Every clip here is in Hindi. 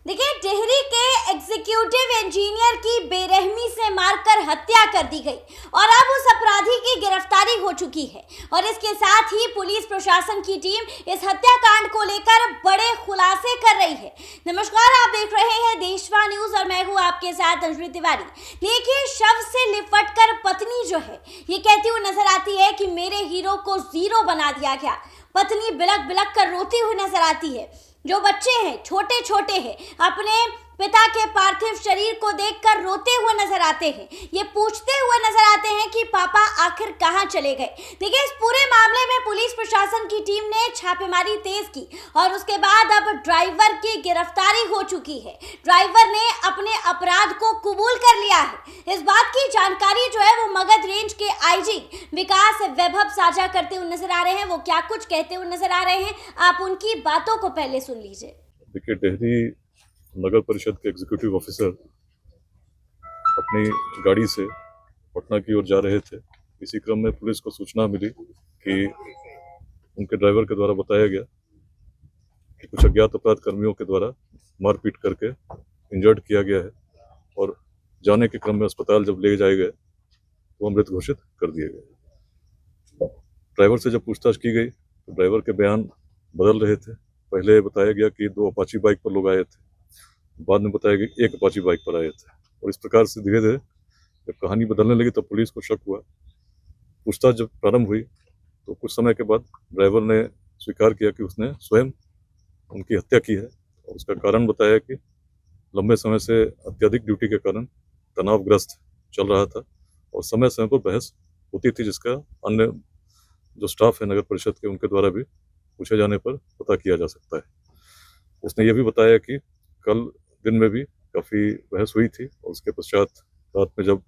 देखिए, टिहरी के एग्जीक्यूटिव इंजीनियर की बेरहमी से मारकर हत्या कर दी गई और अब उस अपराधी की गिरफ्तारी हो चुकी है। और इसके साथ ही पुलिस प्रशासन की टीम इस हत्याकांड को लेकर बड़े खुलासे कर रही है। नमस्कार, आप देख रहे हैं देशवा न्यूज और मैं हूं आपके साथ अंजलि तिवारी। देखिए, शव से लिपटकर पत्नी जो है ये कहती हुई नजर आती है कि मेरे हीरो को जीरो बना दिया गया। पत्नी बिलक बिलक कर रोती हुई नजर आती है। जो बच्चे हैं छोटे छोटे हैं, अपने पिता के पार्थिव शरीर को देखकर रोते हुए नजर आते हैं। ये पूछते हुए नजर आते हैं कि पापा आखिर कहां चले गए। देखिए, इस पूरे मामले में पुलिस प्रशासन की टीम ने छापेमारी तेज की और उसके बाद अब ड्राइवर की गिरफ्तारी हो चुकी है। ड्राइवर ने अपने अपराध को कबूल कर लिया है। इस बात की जानकारी जो है वो मगध रेंज के आईजी विकास वैभव साझा करते हुए नजर आ रहे हैं। वो क्या कुछ कहते हुए नजर आ रहे हैं, आप उनकी बातों को पहले सुन लीजिए। देखिए, टिहरी नगर परिषद के एग्जीक्यूटिव ऑफिसर अपनी गाड़ी से पटना की ओर जा रहे थे। इसी क्रम में पुलिस को सूचना मिली कि उनके ड्राइवर के द्वारा बताया गया कि कुछ अज्ञात अपराध कर्मियों के द्वारा मारपीट करके इंजर्ड किया गया है और जाने के क्रम में अस्पताल जब ले जाए गए तो वो मृत घोषित कर दिए गए। ड्राइवर से जब पूछताछ की गई तो ड्राइवर के बयान बदल रहे थे। पहले बताया गया कि 2 अपाची बाइक पर लोग आए थे, बाद में बताया गया 1 अपाची बाइक पर आए थे। और इस प्रकार से धीरे धीरे जब कहानी बदलने लगी तब पुलिस को शक हुआ। पूछताछ जब प्रारंभ हुई तो कुछ समय के बाद ड्राइवर ने स्वीकार किया कि उसने स्वयं उनकी हत्या की है और उसका कारण बताया कि लंबे समय से अत्यधिक ड्यूटी के कारण तनावग्रस्त चल रहा था और समय समय पर बहस होती थी, जिसका अन्य जो स्टाफ है नगर परिषद के उनके द्वारा भी पूछे जाने पर पता किया जा सकता है। उसने ये भी बताया कि कल दिन में भी काफ़ी बहस हुई थी और उसके पश्चात रात में जब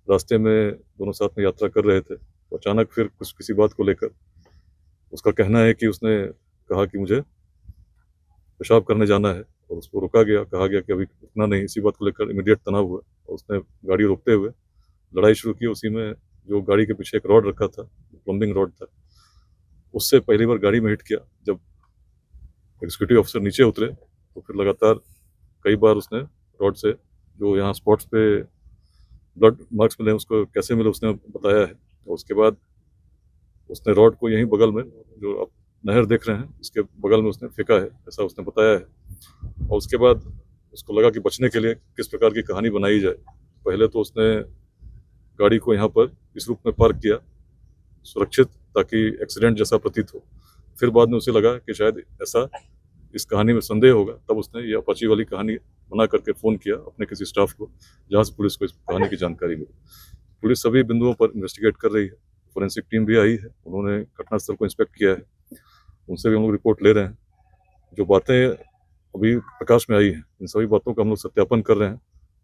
रास्ते में दोनों साथ में यात्रा कर रहे थे तो अचानक फिर किसी बात को लेकर उसका कहना है कि उसने कहा कि मुझे पेशाब करने जाना है और उसको रोका गया। कहा गया कि अभी रुकना नहीं। इसी बात को लेकर इमीडिएट तनाव हुआ और उसने गाड़ी रोकते हुए लड़ाई शुरू की। उसी में जो गाड़ी के पीछे एक रॉड रखा था, प्लम्बिंग रॉड था, उससे पहली बार गाड़ी में हिट किया। जब एग्जीक्यूटिव ऑफिसर नीचे उतरे तो फिर लगातार कई बार उसने रॉड से, जो यहाँ स्पॉट्स पे ब्लड मार्क्स मिले उसको कैसे मिले उसने बताया है। और उसके बाद उसने रॉड को यहीं बगल में, जो आप नहर देख रहे हैं इसके बगल में उसने फेंका है, ऐसा उसने बताया है। और उसके बाद उसको लगा कि बचने के लिए किस प्रकार की कहानी बनाई जाए। पहले तो उसने गाड़ी को यहाँ पर इस रूप में पार्क किया सुरक्षित, ताकि एक्सीडेंट जैसा प्रतीत हो। फिर बाद में उसे लगा कि शायद ऐसा इस कहानी में संदेह होगा, तब उसने ये अपाची वाली कहानी बना करके फ़ोन किया अपने किसी स्टाफ को, जहाँ से पुलिस को इस कहानी की जानकारी मिली। पुलिस सभी बिंदुओं पर इन्वेस्टिगेट कर रही है। फोरेंसिक टीम भी आई है, उन्होंने घटनास्थल को इंस्पेक्ट किया है, उनसे भी हम लोग रिपोर्ट ले रहे हैं। जो बातें अभी प्रकाश में आई हैं इन सभी बातों का हम लोग सत्यापन कर रहे हैं।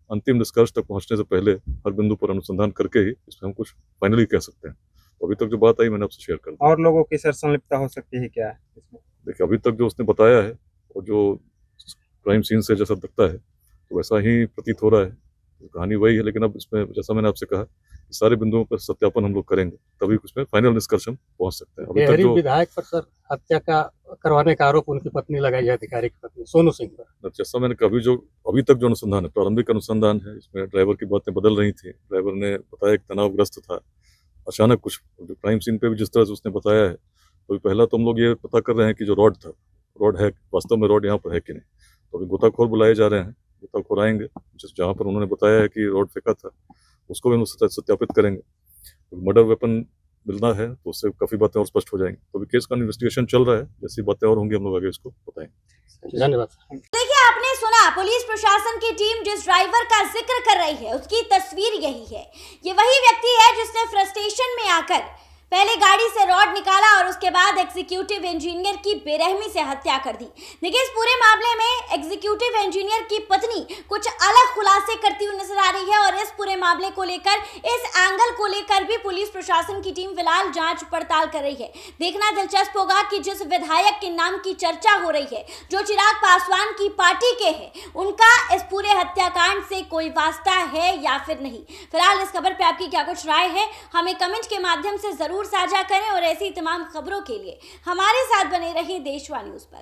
अंतिम निष्कर्ष तक पहुँचने से पहले हर बिंदु पर अनुसंधान करके ही इसमें हम कुछ फाइनली कह सकते हैं। अभी तक जो बात आई मैंने आपसे शेयर कर दी। और लोगों की सर संलिप्तता हो सकती है क्या इसमें? देखिए, अभी तक जो उसने बताया है और जो क्राइम सीन से जैसा दिखता है तो वैसा ही प्रतीत हो रहा है। तो कहानी वही है, लेकिन अब इसमें जैसा मैंने आपसे कहा सारे बिंदुओं पर सत्यापन हम लोग करेंगे, तभी उसमें फाइनल निष्कर्ष हम पहुंच सकते हैं। अभी तक जो विधायक पर सर हत्या का करवाने का आरोप उनकी पत्नी लगाई है, अधिकारी की पत्नी सोनू सिंह पर। जैसा मैंने कभी जो अभी तक जो अनुसंधान है, प्रारंभिक अनुसंधान है, इसमें ड्राइवर की बातें बदल रही थी। ड्राइवर ने बताया कि तनावग्रस्त था, अचानक कुछ जो क्राइम सीन पे भी जिस तरह से उसने बताया है, तो पहला तो हम लोग ये पता कर रहे हैं कि जो रॉड था, रॉड है वास्तव में रॉड यहाँ पर है कि नहीं। तो अभी गोताखोर बुलाए जा रहे हैं, गोताखोर आएंगे, जिस जहाँ पर उन्होंने बताया है कि रॉड फेंका था उसको भी हम सत्यापित करेंगे। तो मर्डर वेपन मिलना है तो उससे काफ़ी बातें और स्पष्ट हो जाएंगी। तो अभी केस का इन्वेस्टिगेशन चल रहा है, जैसी बातें और होंगी हम लोग आगे इसको बताएंगे। धन्यवाद। देखिए, आपने सुना, पुलिस प्रशासन की टीम जिस ड्राइवर का जिक्र कर रही है उसकी तस्वीर यही है। ये वही व्यक्ति है जिसने फ्रस्ट्रेशन में आकर पहले गाड़ी से रॉड निकाला और उसके बाद एग्जीक्यूटिव इंजीनियर की बेरहमी से हत्या कर दी। देखिए, इस पूरे मामले में एग्जीक्यूटिव इंजीनियर की पत्नी कुछ अलग खुलासे करती हुई नजर आ रही है और इस पूरे मामले को लेकर, इस एंगल को लेकर भी पुलिस प्रशासन की टीम फिलहाल जांच पड़ताल कर रही है। देखना दिलचस्प होगा कि जिस विधायक के नाम की चर्चा हो रही है, जो चिराग पासवान की पार्टी के हैं, उनका इस पूरे हत्याकांड से कोई वास्ता है या फिर नहीं। फिलहाल इस खबर पर आपकी क्या कुछ राय है, हमें कमेंट के माध्यम से जरूर साझा करें और ऐसी तमाम खबरों के लिए हमारे साथ बने रहिए देशवा न्यूज पर।